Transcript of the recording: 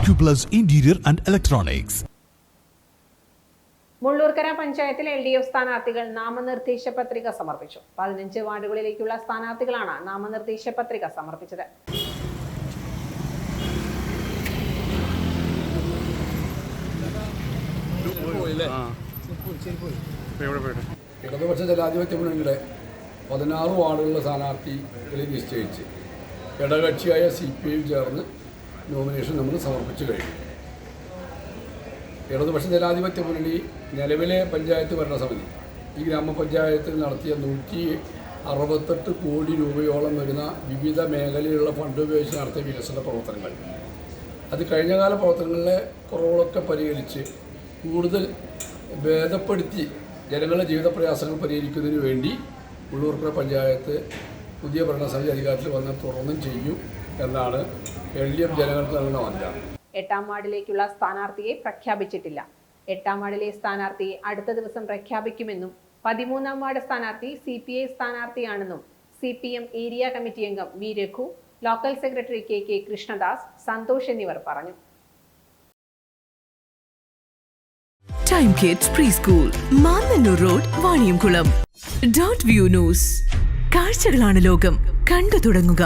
Acuplus Interior and Electronics. Mullurkara പഞ്ചായത്തിൽ LDF സ്ഥാനാർത്ഥികൾ നാമനിർദ്ദേശ പത്രിക സമർപ്പിച്ചു. 15 വാർഡുകളിലേക്കുള്ള സ്ഥാനാർത്ഥികളാണ് നാമനിർദ്ദേശ പത്രിക സമർപ്പിച്ചത്. ഇടതുപക്ഷ ജനാധിപത്യ മുന്നണിയുടെ 16 വാർഡുകളിലെ സ്ഥാനാർത്ഥികളെ നിശ്ചയിച്ച് ഘടകകക്ഷിയായ CPI ചേർന്ന് നോമിനേഷൻ നമ്മൾ സമർപ്പിച്ചു കഴിഞ്ഞു. ഇടതുപക്ഷ ജനാധിപത്യ മുന്നണി നിലവിലെ പഞ്ചായത്ത് ഭരണസമിതി ഈ ഗ്രാമപഞ്ചായത്തിൽ നടത്തിയ 168 കോടി രൂപയോളം വരുന്ന വിവിധ മേഖലയിലുള്ള ഫണ്ട് ഉപയോഗിച്ച് നടത്തിയ വികസന പ്രവർത്തനങ്ങൾ, അത് കഴിഞ്ഞകാല പ്രവർത്തനങ്ങളിലെ കുറവുകളൊക്കെ പരിഹരിച്ച് കൂടുതൽ ഭേദപ്പെടുത്തി ജനങ്ങളുടെ ജീവിത പ്രയാസങ്ങൾ പരിഹരിക്കുന്നതിന് വേണ്ടി മുള്ളൂർക്കര പഞ്ചായത്ത് പുതിയ ഭരണസമിതി അധികാരത്തിൽ വന്നാൽ തുറന്നും ചെയ്യും എന്നാണ് LDF ജനങ്ങൾക്ക് നൽകുന്ന വാഗ്ദാനം. 8ാം വാർഡിലേക്കുള്ള സ്ഥാനാർത്ഥിയെ പ്രഖ്യാപിച്ചിട്ടില്ല. 8ാം വാർഡിലെ സ്ഥാനാർത്ഥിയെ അടുത്ത ദിവസം പ്രഖ്യാപിക്കുമെന്നും 13ാം വാർഡ് സ്ഥാനാർത്ഥി CPI സ്ഥാനാർത്ഥിയാണെന്നും CPM ഏരിയ കമ്മിറ്റി അംഗം V. Raghu, local secretary KK Krishnadas, Santhosh എന്നിവർ പറഞ്ഞു. Time kids preschool, Mannannur road, Vaniyamkulam. .view news. കാഴ്ചകളാണ് ലോകം, കണ്ടു തുടങ്ങുക.